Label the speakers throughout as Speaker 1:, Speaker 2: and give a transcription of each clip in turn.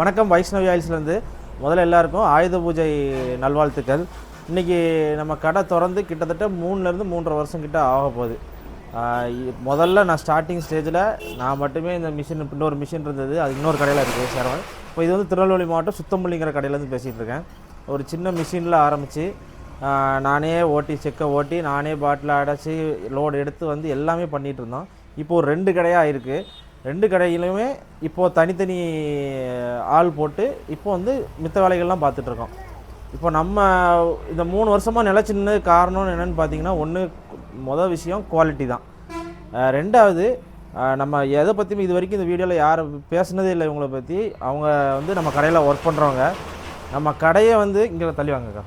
Speaker 1: வணக்கம். வைஷ்ணவி ஆயில்ஸ்லேருந்து முதல்ல எல்லாருக்கும் ஆயுத பூஜை நல்வாழ்த்துக்கள். இன்றைக்கி நம்ம கடை திறந்து கிட்டத்தட்ட 3லேருந்து 3.5 வருஷம் கிட்ட ஆக போகுது. முதல்ல நான் ஸ்டார்டிங் ஸ்டேஜில் நான் மட்டுமே இந்த மிஷின், இன்னொரு மிஷின் இருந்தது, அது இன்னொரு கடையில் இருக்குது சேரவன். இப்போ இது வந்து திருநெல்வேலி மாவட்டம் சுத்தம்பள்ளிங்கிற கடையிலேருந்து பேசிகிட்டு இருக்கேன். ஒரு சின்ன மிஷினில் ஆரம்பித்து நானே ஓட்டி, செக்கை ஓட்டி, நானே பாட்டில் அடைச்சி லோடு எடுத்து வந்து எல்லாமே பண்ணிகிட்டு இருந்தோம். இப்போது 2 கடையாக இருக்குது. 2 கடையிலுமே இப்போது தனித்தனி ஆள் போட்டு இப்போ வந்து மித்த வேலைகள்லாம் பார்த்துட்ருக்கோம். இப்போ நம்ம இந்த 3 வருஷமாக நிலச்சின்னு காரணம் என்னென்னு பார்த்தீங்கன்னா, மொதல் விஷயம் குவாலிட்டி தான். 2வது நம்ம எதை பற்றியும் இது வரைக்கும் இந்த வீடியோவில் யாரும் பேசுனதே இல்லை. இவங்கள பற்றி அவங்க வந்து நம்ம கடையில் ஒர்க் பண்ணுறவங்க. நம்ம கடையை வந்து இங்கே தள்ளி வாங்கக்கா.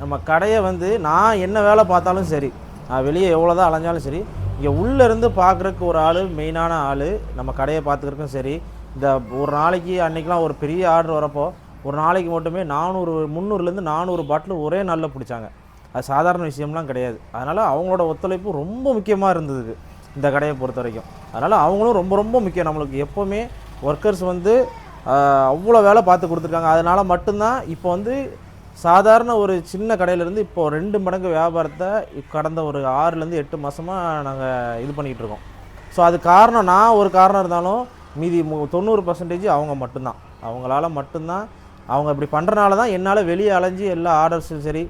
Speaker 1: நம்ம கடையை வந்து நான் என்ன வேலை பார்த்தாலும் சரி, நான் வெளியே எவ்வளோ தான் அலைஞ்சாலும் சரி, இங்கே உள்ளேருந்து பார்க்குறக்கு ஒரு ஆள், மெயினான ஆள், நம்ம கடையை பார்த்துக்கிறக்கும் சரி. இந்த ஒரு நாளைக்கு அன்றைக்கெலாம் ஒரு பெரிய ஆர்டர் வரப்போ ஒரு நாளைக்கு மட்டுமே 300லேருந்து 400 பாட்டில் ஒரே நாளில் பிடிச்சாங்க. அது சாதாரண விஷயம்லாம் கிடையாது. அதனால் அவங்களோட ஒத்துழைப்பு ரொம்ப முக்கியமாக இருந்தது இந்த கடையை பொறுத்த வரைக்கும். அதனால் அவங்களும் ரொம்ப ரொம்ப முக்கியம். நம்மளுக்கு எப்போவுமே ஒர்க்கர்ஸ் வந்து அவ்வளோ வேலை பார்த்து கொடுத்துருக்காங்க. அதனால் மட்டும்தான் இப்போ வந்து சாதாரண ஒரு சின்ன கடையிலேருந்து இப்போது 2 மடங்கு வியாபாரத்தை கடந்த ஒரு 6லேருந்து 8 மாதமாக நாங்கள் இது பண்ணிகிட்ருக்கோம். ஸோ அது காரணம், நான் ஒரு காரணம் இருந்தாலும் மீதி 90% அவங்க மட்டும்தான். அவங்களால மட்டும்தான், அவங்க இப்படி பண்ணுறனால தான் என்னால் வெளியே அலைஞ்சி எல்லா ஆர்டர்ஸும் சரி,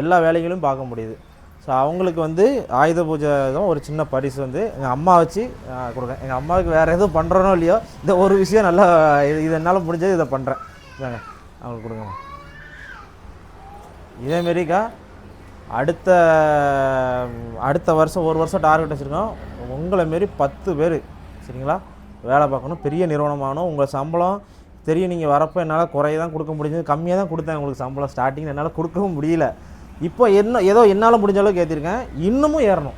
Speaker 1: எல்லா வேலைகளும் பார்க்க முடியுது. ஸோ அவங்களுக்கு வந்து ஆயுத பூஜை தான் ஒரு சின்ன பரிசு வந்து எங்கள் அம்மா வச்சு கொடுங்க. எங்கள் அம்மாவுக்கு வேறு எதுவும் பண்ணுறனோ இல்லையோ, இந்த ஒரு விஷயம் நல்லா இது என்னால் முடிஞ்சது இதை பண்ணுறேன். இதாங்க அவங்களுக்கு கொடுங்க. இதேமாரிக்கா அடுத்த வருஷம் 1 வருஷம் டார்கெட் வச்சுருக்கோம். உங்களை மாரி 10 பேர் சரிங்களா வேலை பார்க்கணும், பெரிய நிறுவனமாகணும். உங்கள் சம்பளம் தெரியும், நீங்கள் வரப்போ என்னால் குறைய தான் கொடுக்க முடிஞ்சது, கம்மியாக தான் கொடுத்தேன் உங்களுக்கு சம்பளம். ஸ்டார்டிங்கில் என்னால் கொடுக்கவும் முடியல. இப்போ ஏதோ என்னால் முடிஞ்ச அளவுக்கு ஏற்றிருக்கேன். இன்னமும் ஏறணும்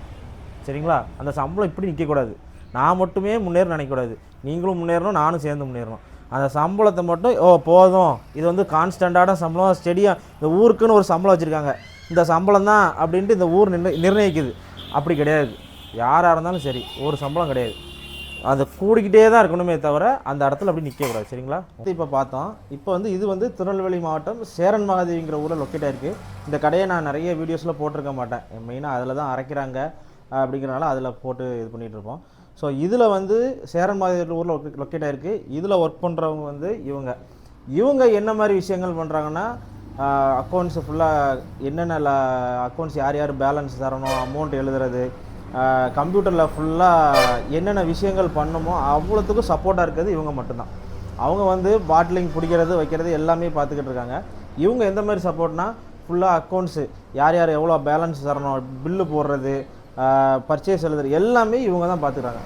Speaker 1: சரிங்களா. அந்த சம்பளம் இப்படி நிற்கக்கூடாது. நான் மட்டுமே முன்னேற நினைக்கக்கூடாது, நீங்களும் முன்னேறணும், நானும் சேர்ந்து முன்னேறணும். அந்த சம்பளத்தை மட்டும் போதும், இது வந்து கான்ஸ்டண்ட்டான சம்பளம், ஸ்டெடியாக இந்த ஊருக்குன்னு ஒரு சம்பளம் வச்சுருக்காங்க, இந்த சம்பளம் தான் அப்படின்ட்டு இந்த ஊர் நிர்ணயிக்குது. அப்படி கிடையாது. யாராக இருந்தாலும் சரி, ஒரு சம்பளம் கிடையாது. அது கூடிக்கிட்டே தான் இருக்கணுமே தவிர அந்த இடத்துல அப்படி நிற்கக்கூடாது சரிங்களா. இப்போ பார்த்தோம். இப்போ வந்து இது வந்து திருநெல்வேலி மாவட்டம் சேரன் மகாதேவிங்கிற ஊரில் லொக்கேட் ஆகிருக்கு. இந்த கடையை நான் நிறைய வீடியோஸில் போட்டிருக்க மாட்டேன். மெயினாக அதில் தான் அரைக்கிறாங்க அப்படிங்கிறனால அதில் போட்டு இது பண்ணிகிட்ருப்போம். ஸோ இதில் வந்து சேரன் மகாதேவி ஊரில் லொக்கேட் ஆகிருக்கு. இதில் ஒர்க் பண்ணுறவங்க வந்து இவங்க என்ன மாதிரி விஷயங்கள் பண்ணுறாங்கன்னா, அக்கௌண்ட்ஸு ஃபுல்லாக என்னென்ன அக்கௌண்ட்ஸ் யார் யார் பேலன்ஸ் தரணும், அமௌண்ட் எழுதுறது, கம்ப்யூட்டரில் ஃபுல்லாக என்னென்ன விஷயங்கள் பண்ணணுமோ அவ்வளோத்துக்கும் சப்போர்ட்டாக இருக்கிறது இவங்க மட்டும்தான். அவங்க வந்து பாட்டிலிங் பிடிக்கிறது வைக்கிறது எல்லாமே பார்த்துக்கிட்டு இருக்காங்க. இவங்க எந்த மாதிரி சப்போர்ட்னா, ஃபுல்லாக அக்கௌண்ட்ஸு யார் யார் எவ்வளோ பேலன்ஸ் தரணும், பில்லு போடுறது, பர்ச்சேஸ் எழுதுறது எல்லாமே இவங்க தான் பார்த்துக்கிறாங்க.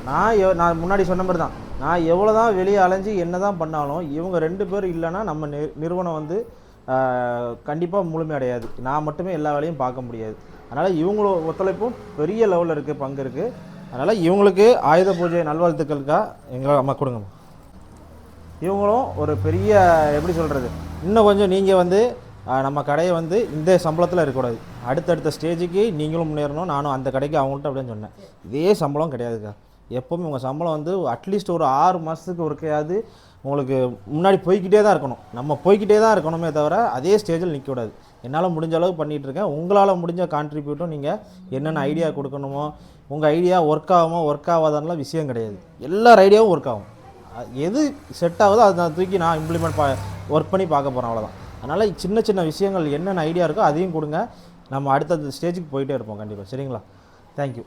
Speaker 1: நான் முன்னாடி சொன்ன மாதிரி தான், நான் எவ்வளோ தான் வெளியே அலைஞ்சி என்ன தான் பண்ணாலும் இவங்க 2 பேர் இல்லைன்னா நம்ம நிறுவனம் வந்து கண்டிப்பாக முழுமையடையாது. நான் மட்டுமே எல்லா வேலையும் பார்க்க முடியாது. அதனால் இவங்களோட ஒத்துழைப்பும் பெரிய லெவலில் இருக்குது, பங்கு இருக்குது. அதனால் இவங்களுக்கு ஆயுத பூஜை நல்வாழ்த்துக்களுக்காக எங்களை அம்மா கொடுங்க. இவங்களும் ஒரு பெரிய எப்படி சொல்கிறது, இன்னும் கொஞ்சம் நீங்கள் வந்து நம்ம கடையை வந்து இந்த சம்பளத்தில் இருக்கக்கூடாது, அடுத்தடுத்த ஸ்டேஜுக்கு நீங்களும் முன்னேறணும், நானும் அந்த கடைக்கு அவங்கள்ட்ட அப்படின்னு சொன்னேன். இதே சம்பளம் கிடையாதுக்கா. எப்போவுமே உங்கள் சம்பளம் வந்து அட்லீஸ்ட் ஒரு 6 மாதத்துக்கு ஒருக்கையாவது உங்களுக்கு முன்னாடி போய்கிட்டே தான் இருக்கணும். நம்ம போய்கிட்டே தான் இருக்கணுமே தவிர அதே ஸ்டேஜில் நிற்கக்கூடாது. என்னால் முடிஞ்ச அளவு பண்ணிகிட்ருக்கேன். உங்களால் முடிஞ்ச கான்ட்ரிபியூட்டும் நீங்கள் என்னென்ன ஐடியா கொடுக்கணுமோ, உங்கள் ஐடியா ஒர்க் ஆகுமோ ஒர்க் ஆகாதான்லாம் விஷயம் கிடையாது. எல்லார் ஐடியாவும் ஒர்க் ஆகும். எது செட் ஆகுதோ அதை நான் தூக்கி நான் இம்ப்ளிமெண்ட் ஒர்க் பண்ணி பார்க்க போகிறேன், அவ்வளோதான். அதனால் சின்ன சின்ன விஷயங்கள் என்னென்ன ஐடியா இருக்கோ அதையும் கொடுங்க. நம்ம அடுத்த ஸ்டேஜுக்கு போயிட்டே இருப்போம் கண்டிப்பாக சரிங்களா. தேங்க்யூ.